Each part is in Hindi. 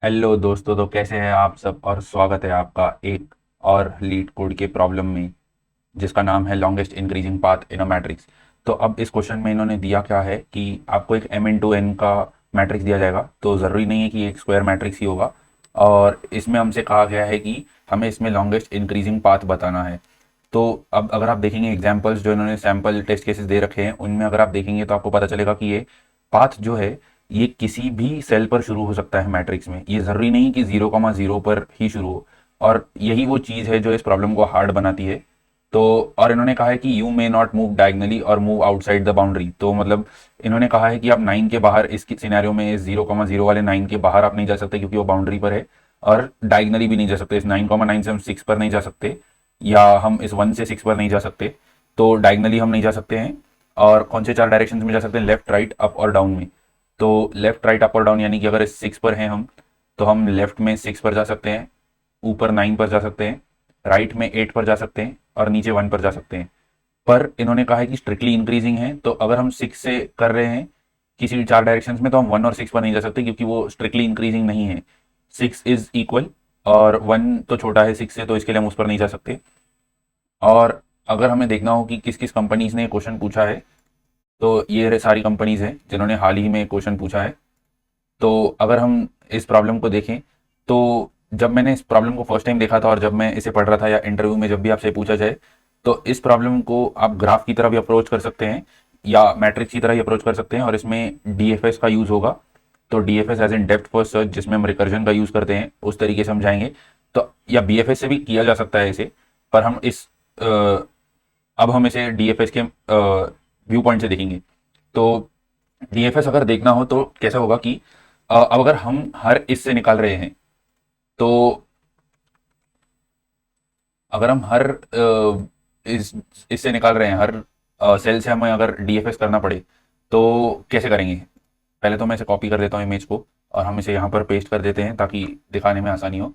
हेलो दोस्तों, तो कैसे हैं आप सब और स्वागत है आपका एक और लीड कोड के प्रॉब्लम में जिसका नाम है longest increasing path in a matrix. तो अब इस क्वेश्चन में इन्होंने दिया क्या है कि आपको एक m इंटू एन का मैट्रिक्स दिया जाएगा। तो ज़रूरी नहीं है कि एक स्क्वायर मैट्रिक्स ही होगा, और इसमें हमसे कहा गया है कि हमें इसमें लॉन्गेस्ट इंक्रीजिंग पाथ बताना है। तो अब अगर आप देखेंगे एग्जाम्पल्स जो इन्होंने सैम्पल टेस्ट केसेस दे रखे हैं, उनमें अगर आप देखेंगे तो आपको पता चलेगा कि ये पाथ जो है ये किसी भी सेल पर शुरू हो सकता है मैट्रिक्स में। ये ज़रूरी नहीं कि 0,0 पर ही शुरू हो, और यही वो चीज़ है जो इस प्रॉब्लम को हार्ड बनाती है। तो और इन्होंने कहा है कि you may not move diagonally और मूव आउटसाइड द बाउंड्री। तो मतलब इन्होंने कहा है कि आप 9 के बाहर, इस सिनेरियो में इस 0,0 वाले 9 के बाहर आप नहीं जा सकते क्योंकि वो बाउंड्री पर है, और डायगनली भी नहीं जा सकते। इस 9,9 से हम 6 पर नहीं जा सकते, या हम इस 1 से 6 पर नहीं जा सकते। तो डायगनली हम नहीं जा सकते हैं। और कौन से चार डायरेक्शन में जा सकते हैं? लेफ्ट, राइट, अप और डाउन में। तो लेफ्ट, राइट, अप और डाउन यानी कि अगर इस 6 पर हैं हम, तो हम लेफ्ट में 6 पर जा सकते हैं, ऊपर 9 पर जा सकते हैं, राइट में 8 पर जा सकते हैं, और नीचे 1 पर जा सकते हैं। पर इन्होंने कहा है कि स्ट्रिक्टली इंक्रीजिंग है, तो अगर हम 6 से कर रहे हैं किसी भी चार डायरेक्शन में, तो हम 1 और 6 पर नहीं जा सकते क्योंकि वो स्ट्रिक्टली इंक्रीजिंग नहीं है। 6 इज इक्वल, और 1 तो छोटा है 6 से, तो इसके लिए हम उस पर नहीं जा सकते। और अगर हमें देखना हो कि किस किस कंपनीज ने क्वेश्चन पूछा है, तो ये सारी कंपनीज हैं जिन्होंने हाल ही में क्वेश्चन पूछा है। तो अगर हम इस प्रॉब्लम को देखें, तो जब मैंने इस प्रॉब्लम को फर्स्ट टाइम देखा था और जब मैं इसे पढ़ रहा था, या इंटरव्यू में जब भी आपसे पूछा जाए, तो इस प्रॉब्लम को आप ग्राफ की तरह भी अप्रोच कर सकते हैं या मैट्रिक्स की तरह ही अप्रोच कर सकते हैं, और इसमें डीएफएस का यूज़ होगा। तो DFS as in depth first search, जिसमें हम रिकर्जन का यूज़ करते हैं, उस तरीके से हम जाएंगे। तो या बीएफएस से भी किया जा सकता है इसे, पर हम अब हम इसे डीएफएस के व्यू पॉइंट से देखेंगे। तो डीएफएस अगर देखना हो तो कैसा होगा कि अब अगर हम हर इससे निकाल रहे हैं, तो अगर हम हर इस इससे निकाल रहे हैं, हर सेल से हमें अगर डीएफएस करना पड़े, तो कैसे करेंगे? पहले तो मैं इसे कॉपी कर देता हूँ इमेज को, और हम इसे यहाँ पर पेस्ट कर देते हैं ताकि दिखाने में आसानी हो।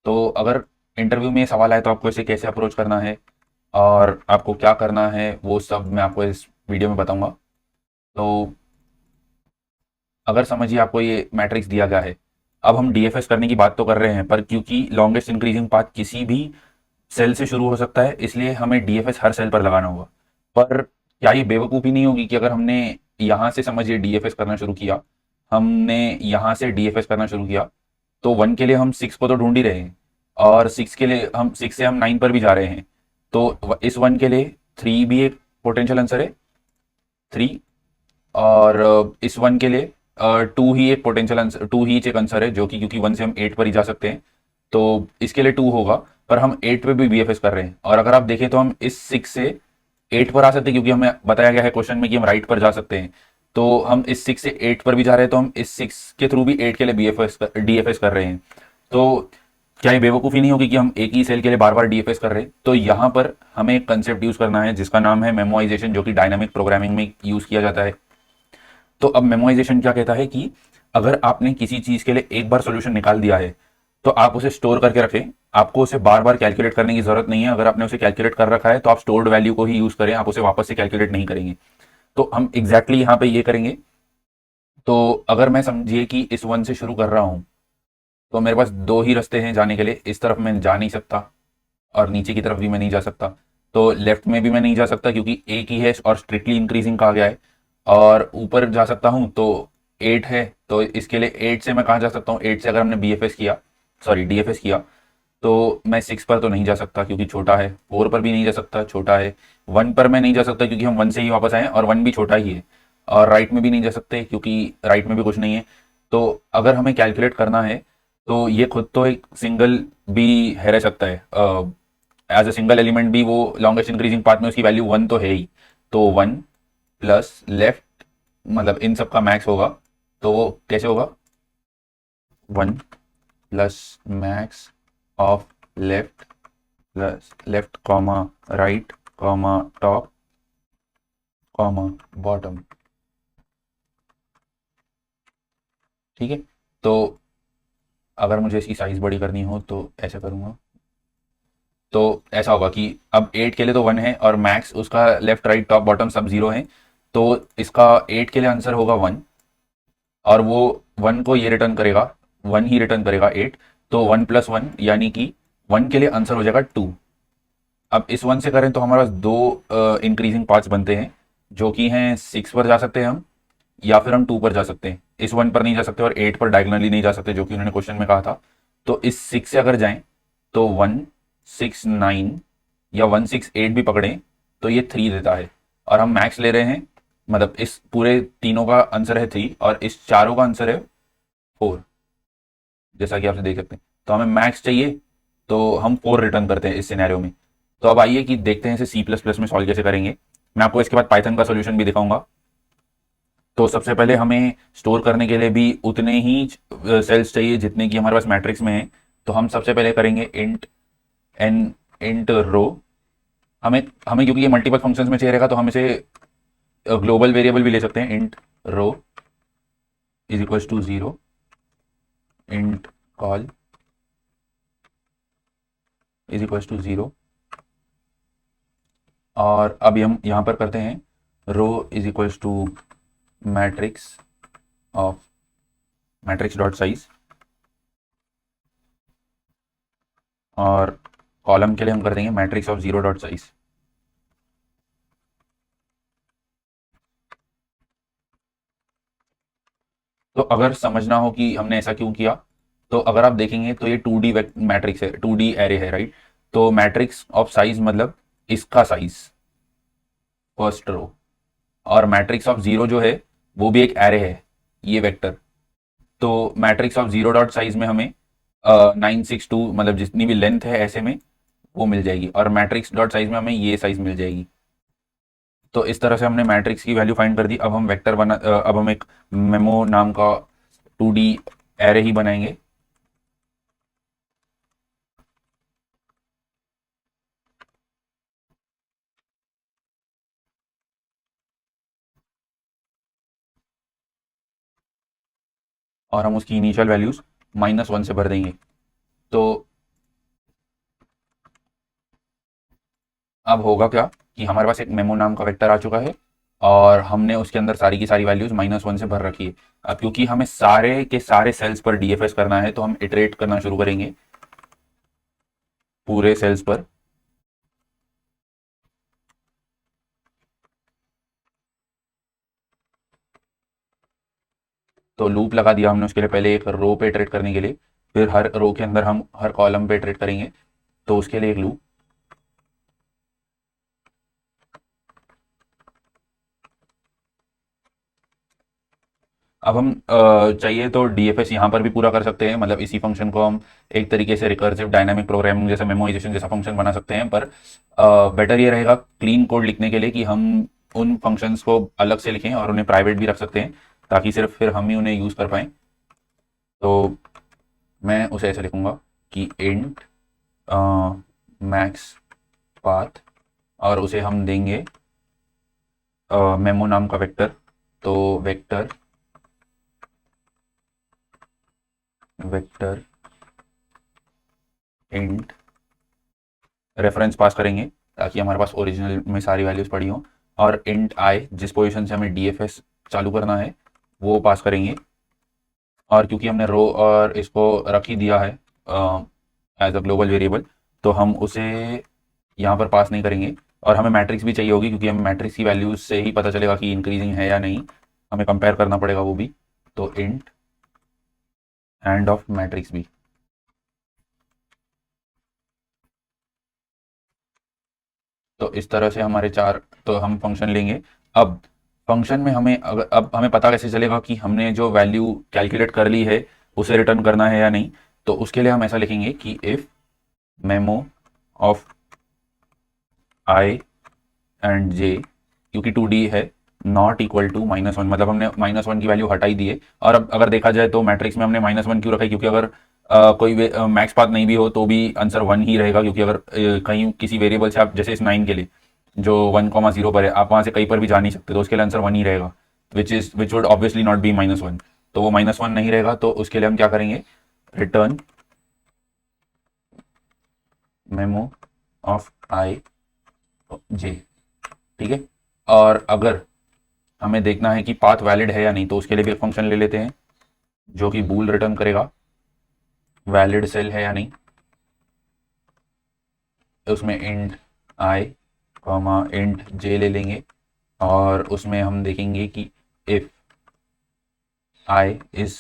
तो अगर इंटरव्यू में ये सवाल आए तो आपको इसे कैसे अप्रोच करना है और आपको क्या करना है, वो सब मैं आपको इस वीडियो में बताऊंगा। तो अगर समझिए आपको ये मैट्रिक्स दिया गया है, अब हम डीएफएस करने की बात तो कर रहे हैं, पर क्योंकि लॉन्गेस्ट इंक्रीजिंग पाथ किसी भी सेल से शुरू हो सकता है, इसलिए हमें डीएफएस हर सेल पर लगाना होगा। पर क्या ये बेवकूफ़ी नहीं होगी कि अगर हमने यहाँ से, समझिए, डीएफएस करना शुरू किया, हमने यहाँ से डीएफएस करना शुरू किया, तो 1 के लिए हम 6 को तो ढूंढ ही रहे हैं, और 6 के लिए हम 6 से हम 9 पर भी जा रहे हैं। तो इस 1 के लिए 3 भी एक पोटेंशियल आंसर है, 3। और इस 1 के लिए 2 ही एक पोटेंशियल आंसर, 2 ही एक आंसर है, जो कि क्योंकि 1 से हम 8 पर ही जा सकते हैं, तो इसके लिए 2 होगा। पर हम 8 पे भी बीएफएस कर रहे हैं, और अगर आप देखें तो हम इस 6 से 8 पर आ सकते हैं क्योंकि हमें बताया गया है क्वेश्चन में कि हम राइट पर जा सकते हैं। तो हम इस 6 से 8 पर भी जा रहे हैं, तो हम इस 6 के थ्रू भी 8 के लिए बीएफएस डीएफएस कर रहे हैं। तो क्या ये बेवकूफ़ी नहीं होगी कि हम एक ही सेल के लिए बार बार डीएफएस कर रहे हैं? तो यहाँ पर हमें एक कंसेप्ट यूज करना है जिसका नाम है मेमोइजेशन, जो कि डायनामिक प्रोग्रामिंग में यूज किया जाता है। तो अब मेमोराइजेशन क्या कहता है कि अगर आपने किसी चीज के लिए एक बार सॉल्यूशन निकाल दिया है, तो आप उसे स्टोर करके रखें। आपको उसे बार बार कैलकुलेट करने की जरूरत नहीं है। अगर आपने उसे कैलकुलेट कर रखा है तो आप स्टोर्ड वैल्यू को ही यूज करें, आप उसे वापस से कैलकुलेट नहीं करेंगे। तो हम एग्जैक्टली यहाँ पे ये करेंगे। तो अगर मैं, समझिए कि इस 1 से शुरू कर रहा हूँ, तो मेरे पास दो ही रास्ते हैं जाने के लिए। इस तरफ मैं जा नहीं सकता, और नीचे की तरफ भी मैं नहीं जा सकता। तो लेफ्ट में भी मैं नहीं जा सकता क्योंकि एक ही है और स्ट्रिक्टली इंक्रीजिंग कहा गया है। और ऊपर जा सकता हूँ तो 8 है, तो इसके लिए 8 से मैं कहाँ जा सकता हूँ? 8 से अगर हमने बीएफएस किया, सॉरी डीएफएस किया, तो मैं 6 पर तो नहीं जा सकता क्योंकि छोटा है। 4 पर भी नहीं जा सकता, छोटा है। 1 पर मैं नहीं जा सकता क्योंकि हम 1 से ही वापस आए और 1 भी छोटा ही है। और राइट में भी नहीं जा सकते क्योंकि राइट में भी कुछ नहीं है। तो अगर हमें कैलकुलेट करना है, तो ये खुद तो एक सिंगल भी है, रह सकता है एज अ सिंगल एलिमेंट भी। वो लॉन्गेस्ट इंक्रीजिंग पार्ट में उसकी वैल्यू 1 तो है ही। तो 1 प्लस लेफ्ट, मतलब इन सब का मैक्स होगा। तो वो कैसे होगा? 1 plus max of left plus left comma right comma top comma bottom. ठीक है। तो अगर मुझे इसकी साइज बड़ी करनी हो तो ऐसा करूंगा। तो ऐसा होगा कि अब 8 के लिए तो 1 है, और मैक्स उसका लेफ्ट राइट टॉप बॉटम सब 0 है। तो इसका 8 के लिए आंसर होगा 1। और वो 1 को ये रिटर्न करेगा, 1 ही रिटर्न करेगा 8, तो 1 + 1 यानी कि 1 के लिए आंसर हो जाएगा 2। अब इस 1 से करें तो हमारे पास दो इंक्रीजिंग पार्ट्स बनते हैं, जो कि हैं 6 पर जा सकते हैं हम, या फिर हम 2 पर जा सकते हैं। इस 1 पर नहीं जा सकते और 8 पर डायगोनली नहीं जा सकते, जो कि उन्होंने क्वेश्चन में कहा था। तो इस 6 से अगर जाएं तो 1 6 9 या 1 6 8 भी पकड़ें तो ये 3 देता है, और हम मैक्स ले रहे हैं, मतलब इस पूरे तीनों का आंसर है 3 और इस चारों का आंसर है 4, जैसा कि आप देख सकते हैं। तो हमें मैक्स चाहिए, तो हम 4 रिटर्न करते हैं इस सिनेरियो में। तो अब आइए कि देखते हैं इसे C++ में सॉल्व कैसे करेंगे। मैं आपको इसके बाद पाइथन का सोल्यूशन भी दिखाऊंगा। तो सबसे पहले हमें स्टोर करने के लिए भी उतने ही सेल्स चाहिए जितने कि हमारे पास मैट्रिक्स में है। तो हम सबसे पहले करेंगे इंट एन, इंट रो। हमें हमें क्योंकि ये मल्टीपल फंक्शंस में चाहिए रहेगा, तो हम इसे ग्लोबल वेरिएबल भी ले सकते हैं। Int row is equals to 0, int col is equals to 0। और अभी हम यहाँ पर करते हैं row is equals to matrix of matrix dot size, और कॉलम के लिए हम कर देंगे मैट्रिक्स ऑफ 0 डॉट साइज। तो अगर समझना हो कि हमने ऐसा क्यों किया, तो अगर आप देखेंगे तो ये 2D मैट्रिक्स है, 2D एरे है, राइट। तो मैट्रिक्स ऑफ साइज मतलब इसका साइज, फर्स्ट रो। और मैट्रिक्स ऑफ 0 जो है वो भी एक एरे है, ये वेक्टर। तो मैट्रिक्स ऑफ 0 डॉट साइज में हमें 962 मतलब जितनी भी लेंथ है ऐसे में वो मिल जाएगी, और मैट्रिक्स डॉट साइज में हमें ये साइज मिल जाएगी। तो इस तरह से हमने मैट्रिक्स की वैल्यू फाइंड कर दी। अब हम अब हम एक मेमो नाम का 2D एरे ही बनाएंगे। और हम उसकी इनिशियल वैल्यूज -1 से भर देंगे। तो अब होगा क्या कि हमारे पास एक मेमो नाम का वेक्टर आ चुका है, और हमने उसके अंदर सारी की सारी वैल्यूज -1 से भर रखी है। अब क्योंकि हमें सारे के सारे सेल्स पर डीएफएस करना है, तो हम इटरेट करना शुरू करेंगे पूरे सेल्स पर। तो लूप लगा दिया हमने उसके लिए, पहले एक रो पे इटरेट करने के लिए, फिर हर रो के अंदर हम हर कॉलम पे इटरेट करेंगे, तो उसके लिए एक लूप। अब हम चाहिए तो डीएफएस यहाँ पर भी पूरा कर सकते हैं, मतलब इसी फंक्शन को हम एक तरीके से रिकर्सिव डायनामिक प्रोग्रामिंग जैसा मेमोराइजेशन जैसा फंक्शन बना सकते हैं। पर बेटर ये रहेगा क्लीन कोड लिखने के लिए कि हम उन फंक्शंस को अलग से लिखें और उन्हें प्राइवेट भी रख सकते हैं, ताकि सिर्फ फिर हम ही उन्हें यूज़ कर पाएँ। तो मैं उसे ऐसे लिखूंगा कि इंट मैक्स पाथ, और उसे हम देंगे मेमो नाम का वेक्टर। तो वेक्टर वेक्टर इंट रेफरेंस पास करेंगे, ताकि हमारे पास ओरिजिनल में सारी वैल्यूज पड़ी हों। और इंट आई, जिस पोजीशन से हमें डीएफएस चालू करना है वो पास करेंगे। और क्योंकि हमने रो और इसको रख ही दिया है एज अ ग्लोबल वेरिएबल, तो हम उसे यहाँ पर पास नहीं करेंगे। और हमें मैट्रिक्स भी चाहिए होगी, क्योंकि हमें मैट्रिक्स की वैल्यूज से ही पता चलेगा कि इंक्रीजिंग है या नहीं, हमें कंपेयर करना पड़ेगा वो भी। तो इंट एंड ऑफ मैट्रिक्स भी। तो इस तरह से हमारे चार, तो हम फंक्शन लेंगे। अब फंक्शन में हमें अगर, अब हमें पता कैसे चलेगा कि हमने जो वैल्यू कैलकुलेट कर ली है उसे रिटर्न करना है या नहीं। तो उसके लिए हम ऐसा लिखेंगे कि if memo of I and J, क्योंकि 2D है, नॉट इक्वल टू -1, मतलब हमने -1 की वैल्यू हटाई दी है। और अब अगर देखा जाए तो मैट्रिक्स में हमने -1 क्यों रखा है, क्योंकि अगर कोई मैक्स पाथ नहीं भी हो तो भी आंसर 1 ही रहेगा, क्योंकि अगर कहीं किसी वेरिएबल से आप, जैसे इस 9 के लिए जो 1,0 पर है, आप वहां से कहीं पर भी जा नहीं सकते, तो उसके लिए आंसर 1 ही रहेगा, which would obviously not be -1। तो वो -1 नहीं रहेगा, तो उसके लिए हम क्या करेंगे, रिटर्न मेमो ऑफ आई जे। ठीक है। और अगर हमें देखना है कि पाथ वैलिड है या नहीं, तो उसके लिए भी एक फंक्शन ले लेते हैं जो कि बूल रिटर्न करेगा वैलिड सेल है या नहीं। उसमें इंट आई कॉमा इंट जे ले लेंगे और उसमें हम देखेंगे कि if I is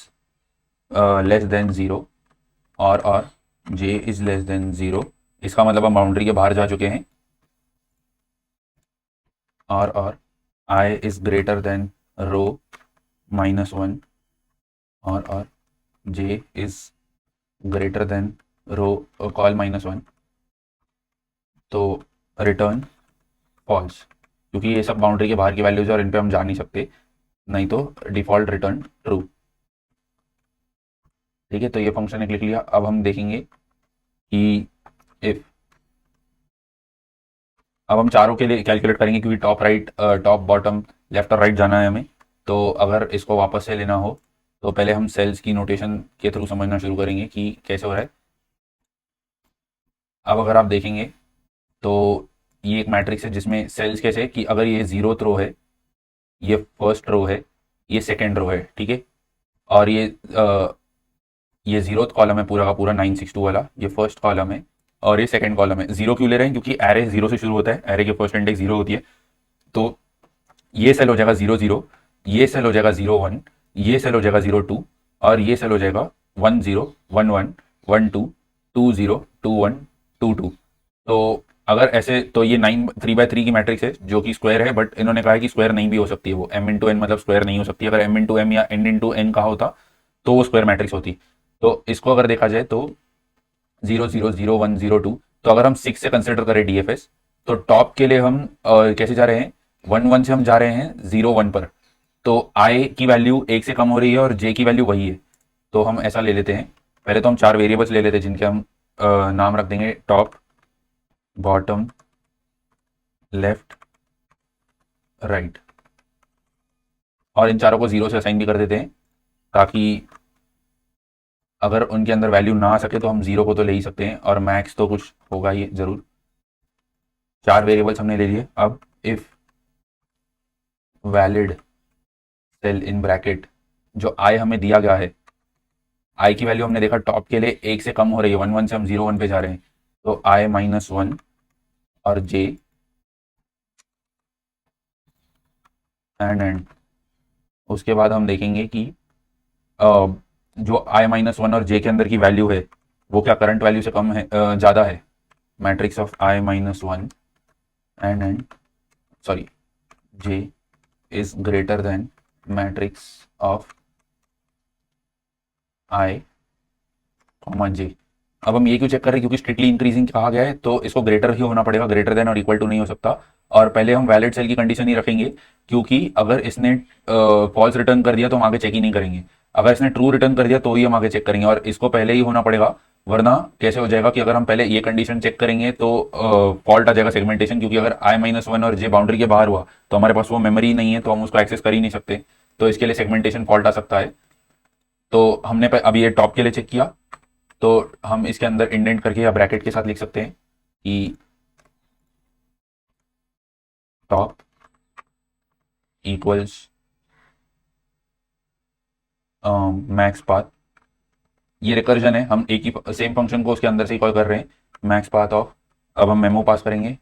less than zero और J is less than zero, इसका मतलब हम बाउंड्री के बाहर जा चुके हैं। और I is greater than row -1 और J is greater than row col -1, तो रिटर्न फॉल्स, क्योंकि ये सब बाउंड्री के बाहर की वैल्यूज है और इन पे हम जा नहीं सकते, नहीं तो डिफॉल्ट रिटर्न ट्रू। ठीक है, तो ये फंक्शन एक लिख लिया। अब हम देखेंगे कि इफ, अब हम चारों के लिए कैलकुलेट करेंगे क्योंकि top right top bottom left और राइट जाना है हमें। तो अगर इसको वापस से लेना हो तो पहले हम सेल्स की नोटेशन के थ्रू समझना शुरू करेंगे कि कैसे हो रहा है। अब अगर आप देखेंगे तो ये एक मैट्रिक्स है जिसमें सेल्स कैसे, कि अगर ये 0th रो है, ये फर्स्ट रो है, ये सेकेंड रो है, ठीक है, और ये 0th कॉलम है पूरा का पूरा 962 वाला, ये फर्स्ट कॉलम है और ये सेकंड कॉलम है। जीरो क्यों ले रहे हैं, क्योंकि एरे 0 से शुरू होता है, एरे की फर्स्ट इंडेक्स 0 होती है। तो ये सेल हो जाएगा 0 0, ये सेल हो जाएगा 0 1, ये सेल हो जाएगा 0 2 और ये सेल हो जाएगा 1 0 1 1 1 2 2 2 1 2 2। तो अगर ऐसे, तो ये 9 3 by 3 की मैट्रिक्स है जो कि स्क्वायर है, बट इन्होंने कहा है कि स्क्वायर नहीं भी हो सकती है, वो m इंटू एन मतलब स्क्वायर नहीं हो सकती। अगर m इंटू एम या n इंटू एन कहा होता तो वो स्क्वायर मैट्रिक्स होती। तो इसको अगर देखा जाए तो 0 0 0 1 0 2, तो अगर हम 6 से कंसिडर करें डीएफएस, तो टॉप के लिए हम कैसे जा रहे हैं, 1 1 से हम जा रहे हैं 0 1 पर। तो आई की वैल्यू 1 से कम हो रही है और जे की वैल्यू वही है, तो हम ऐसा ले लेते हैं। पहले तो हम 4 वेरिएबल्स ले लेते हैं जिनके हम नाम रख देंगे टॉप बॉटम लेफ्ट राइट, और इन चारों को 0 से असाइन भी कर देते हैं ताकि अगर उनके अंदर वैल्यू ना आ सके तो हम 0 को तो ले ही सकते हैं और मैक्स तो कुछ होगा ही जरूर। 4 वेरिएबल्स हमने ले लिए। अब if valid cell in bracket, जो आई हमें दिया गया है, आई की वैल्यू हमने देखा टॉप के लिए 1 से कम हो रही है, 1 1 से हम 0 1 पे जा रहे हैं, तो आई -1 और जे एंड उसके बाद हम देखेंगे कि जो आई -1 और जे के अंदर की वैल्यू है वो क्या करंट वैल्यू से कम है, ज़्यादा है। Matrix of I -1 and sorry J is greater than matrix of I comma J. अब हम ये क्यों चेक कर रहे हैं, क्योंकि स्ट्रिक्टली इंक्रीजिंग कहा गया है तो इसको ग्रेटर ही होना पड़ेगा, ग्रेटर देन और इक्वल टू नहीं हो सकता। और पहले हम वैलिड सेल की कंडीशन ही रखेंगे, क्योंकि अगर इसने फॉल्स रिटर्न कर दिया तो हम आगे चेक ही नहीं करेंगे, अगर इसने ट्रू रिटर्न कर दिया तो ही हम आगे चेक करेंगे, और इसको पहले ही होना पड़ेगा। वरना कैसे हो जाएगा कि अगर हम पहले ये कंडीशन चेक करेंगे तो फॉल्ट आ जाएगा सेगमेंटेशन, क्योंकि अगर आई -1 और जे बाउंड्री के बाहर हुआ तो हमारे पास वो मेमोरी नहीं है, तो हम उसको एक्सेस कर ही नहीं सकते, तो इसके लिए सेगमेंटेशन फॉल्ट आ सकता है। तो हमने अभी ये टॉप के लिए चेक किया, तो हम इसके अंदर इंडेंट करके या ब्रैकेट के साथ लिख सकते हैं कि टॉप इक्वल्स मैक्स पाथ, ये रिकर्जन है, हम एक ही सेम फंक्शन को उसके अंदर से ही कॉल कर रहे हैं, मैक्स पाथ ऑफ। अब हम मेमो पास करेंगे,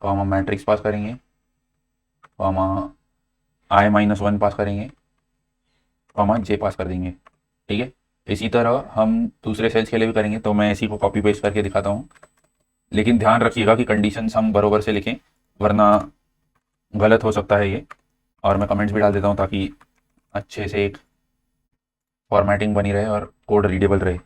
कॉमा मैट्रिक्स पास करेंगे, कॉमा आई -1 पास करेंगे, कॉमा जे पास कर देंगे। ठीक है, इसी तरह हम दूसरे सेल्स के लिए भी करेंगे, तो मैं इसी को कॉपी पेस्ट करके दिखाता हूँ। लेकिन ध्यान रखिएगा कि कंडीशंस हम बरोबर से लिखें, वरना गलत हो सकता है ये। और मैं कमेंट्स भी डाल देता हूँ ताकि अच्छे से एक फॉर्मेटिंग बनी रहे और कोड रीडेबल रहे।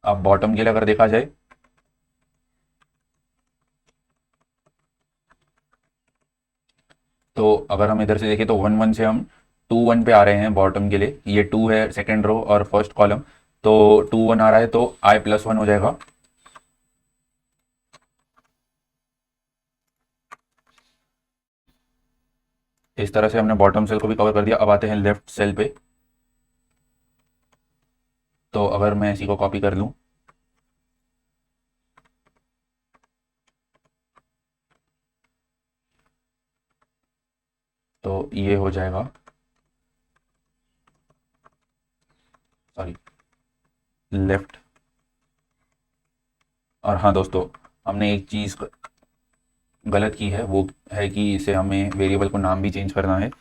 अब बॉटम के लिए अगर देखा जाए तो अगर हम इधर से देखें तो 1 1 से हम 2 1 पे आ रहे हैं बॉटम के लिए, ये 2 है सेकेंड रो और फर्स्ट कॉलम, तो 2 1 आ रहा है तो आई +1 हो जाएगा। इस तरह से हमने बॉटम सेल को भी कवर कर दिया। अब आते हैं लेफ्ट सेल पे, तो अगर मैं इसी को कॉपी कर लूँ ये हो जाएगा, सॉरी, लेफ्ट। और हाँ दोस्तों, हमने एक चीज़ गलत की है, वो है कि इसे हमें वेरिएबल को नाम भी चेंज करना है,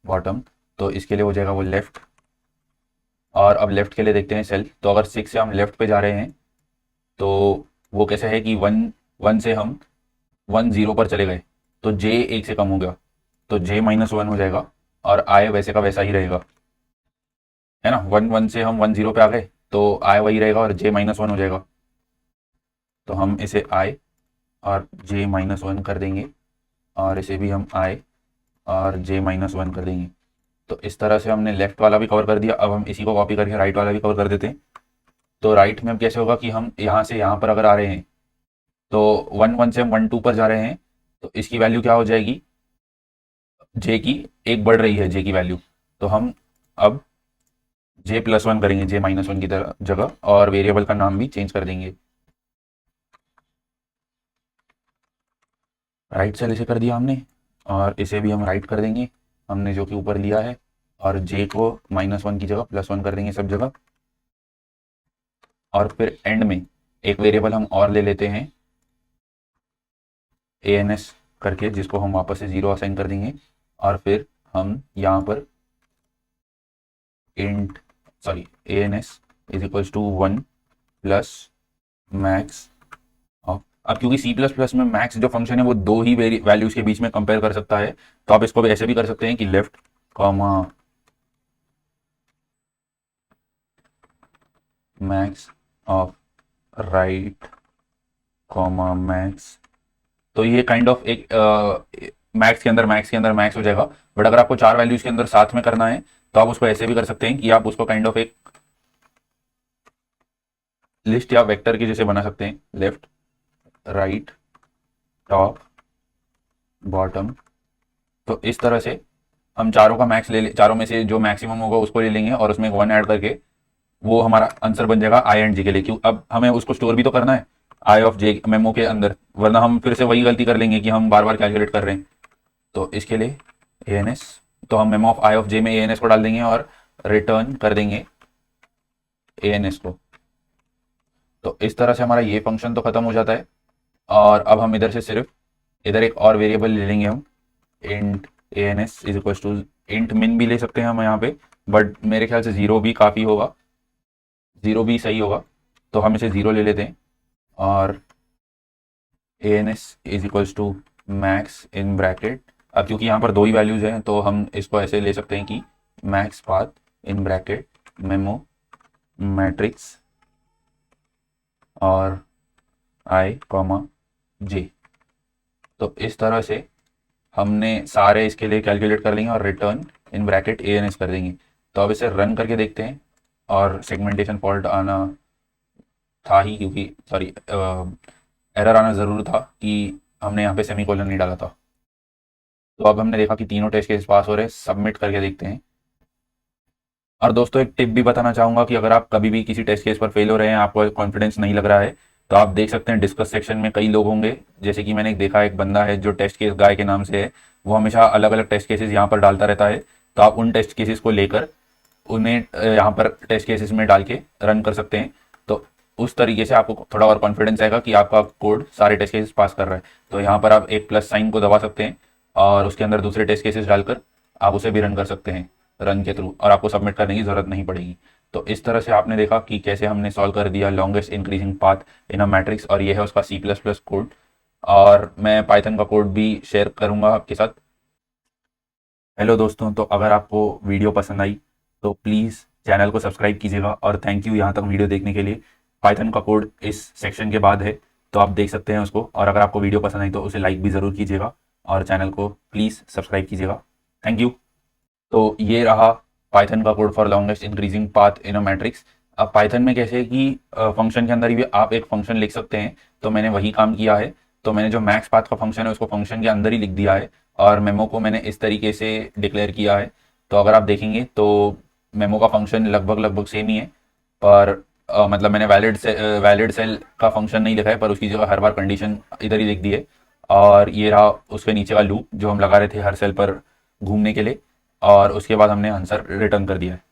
बॉटम। तो इसके लिए हो जाएगा वो लेफ्ट। और अब लेफ्ट के लिए देखते हैं सेल। तो अगर 6 से हम लेफ्ट पे जा रहे हैं तो वो कैसे है कि 1 से हम 10 पर चले गए, तो जे 1 से कम हो गया, तो जे -1 हो जाएगा, और आई वैसे का वैसा ही रहेगा, है ना। 1 से हम 10 पे आ गए तो आई वही रहेगा और जे -1 हो जाएगा। तो हम इसे आई और जे -1 कर देंगे, और इसे भी हम आई और जे -1 कर देंगे। तो इस तरह से हमने लेफ्ट वाला भी कवर कर दिया। अब हम इसी को कॉपी करके राइट वाला भी कवर कर देते हैं। तो राइट में अब कैसे होगा कि हम यहाँ से यहाँ पर अगर आ रहे हैं तो 1 से हम 1 पर जा रहे हैं, तो इसकी वैल्यू क्या हो जाएगी, जे की एक बढ़ रही है जे की वैल्यू। तो हम अब J+1 करेंगे, J-1 की जगह, और वेरिएबल का नाम भी चेंज कर देंगे। राइट सेल इसे कर दिया हमने, और इसे भी हम राइट कर देंगे, हमने जो कि ऊपर लिया है, और जे को -1 की जगह +1 कर देंगे सब जगह। और फिर एंड में एक वेरिएबल हम और ले लेते हैं ans करके, जिसको हम वापस से 0 असाइन कर देंगे। और फिर हम यहाँ पर int sorry ans = 1 plus max of. अब क्योंकि C++ में मैक्स जो फंक्शन है वो दो ही वैल्यूज के बीच में कंपेयर कर सकता है, तो आप इसको भी ऐसे भी कर सकते हैं कि left comma max of right comma max. तो ये काइंड ऑफ एक मैक्स के अंदर मैक्स के अंदर मैक्स हो जाएगा। बट अगर आपको 4 वैल्यूज के अंदर साथ में करना है तो आप उसको ऐसे भी कर सकते हैं कि आप उसको काइंड ऑफ एक लिस्ट या वेक्टर के जैसे बना सकते हैं, लेफ्ट राइट टॉप बॉटम। तो इस तरह से हम चारों का मैक्स चारों में से जो मैक्सिमम होगा उसको ले लेंगे, और उसमें 1 ऐड करके वो हमारा आंसर बन जाएगा आई एंड जे के लिए। क्यों, अब हमें उसको स्टोर भी तो करना है आई ऑफ जे मेमो के अंदर, वरना हम फिर से वही गलती कर लेंगे कि हम बार बार कैलकुलेट कर रहे हैं। तो इसके लिए ans, तो हम मेमो ऑफ आई ऑफ जे में ans को डाल देंगे और रिटर्न कर देंगे ans को। तो इस तरह से हमारा ये फंक्शन तो खत्म हो जाता है। और अब हम इधर से सिर्फ इधर एक और वेरिएबल ले लेंगे हम, इंट ans = इंट मिन भी ले सकते हैं हम यहाँ पे, बट मेरे ख्याल से 0 भी काफ़ी होगा, 0 भी सही होगा। तो हम इसे 0 ले लेते हैं, और ans = मैक्स इन ब्रैकेट। अब क्योंकि यहाँ पर दो ही वैल्यूज हैं तो हम इसको ऐसे ले सकते हैं कि max path in bracket memo matrix और आई कॉमा जे। तो इस तरह से हमने सारे इसके लिए कैलकुलेट कर लेंगे और रिटर्न इन ब्रैकेट ans कर देंगे। तो अब इसे रन करके देखते हैं, और सेगमेंटेशन फॉल्ट आना था ही, क्योंकि सॉरी एरर आना ज़रूर था कि हमने यहाँ पे सेमीकोलन नहीं डाला था। तो अब हमने देखा कि तीनों टेस्ट केस पास हो रहे हैं, सबमिट करके देखते हैं। और दोस्तों एक टिप भी बताना चाहूँगा कि अगर आप कभी भी किसी टेस्ट केस पर फेल हो रहे हैं, आपको कॉन्फिडेंस नहीं लग रहा है, तो आप देख सकते हैं डिस्कस सेक्शन में कई लोग होंगे। जैसे कि मैंने देखा एक बंदा है जो टेस्ट केस गाय के नाम से है, वो हमेशा अलग अलग टेस्ट केसेस यहाँ पर डालता रहता है। तो आप उन टेस्ट केसेस को लेकर उन्हें यहाँ पर टेस्ट केसेस में डाल के रन कर सकते हैं। तो उस तरीके से आपको थोड़ा और कॉन्फिडेंस आएगा कि आपका कोड सारे टेस्ट केसेस पास कर रहा है। तो यहाँ पर आप एक प्लस साइन को दबा सकते हैं और उसके अंदर दूसरे टेस्ट केसेस डालकर आप उसे भी रन कर सकते हैं रन के थ्रू, और आपको सबमिट करने की ज़रूरत नहीं पड़ेगी। तो इस तरह से आपने देखा कि कैसे हमने सॉल्व कर दिया longest increasing path in a matrix, और ये है उसका C++ कोड। और मैं पाइथन का कोड भी शेयर करूँगा आपके साथ। हेलो दोस्तों, तो अगर आपको वीडियो पसंद आई तो प्लीज़ चैनल को सब्सक्राइब कीजिएगा, और थैंक यू यहाँ तक वीडियो देखने के लिए। पाइथन का कोड इस सेक्शन के बाद है, तो आप देख सकते हैं उसको। और अगर आपको वीडियो पसंद आई तो उसे लाइक भी ज़रूर कीजिएगा, और चैनल को प्लीज़ सब्सक्राइब कीजिएगा। Thank you. तो ये रहा पाइथन का code for longest increasing path in a matrix. अब पाइथन में कैसे है कि फंक्शन के अंदर भी आप एक फंक्शन लिख सकते हैं, तो मैंने वही काम किया है। तो मैंने जो मैक्स पाथ का फंक्शन है उसको फंक्शन के अंदर ही लिख दिया है, और मेमो को मैंने इस तरीके से डिक्लेयर किया है। तो अगर आप देखेंगे तो मेमो का फंक्शन लगभग लगभग सेम ही है, पर मतलब मैंने वैलिड सेल का फंक्शन नहीं लिखा है, पर उसकी जगह हर बार कंडीशन इधर ही लिख दी है। और ये रहा उसके नीचे का लूप जो हम लगा रहे थे हर सेल पर घूमने के लिए और उसके बाद हमने आंसर रिटर्न कर दिया है।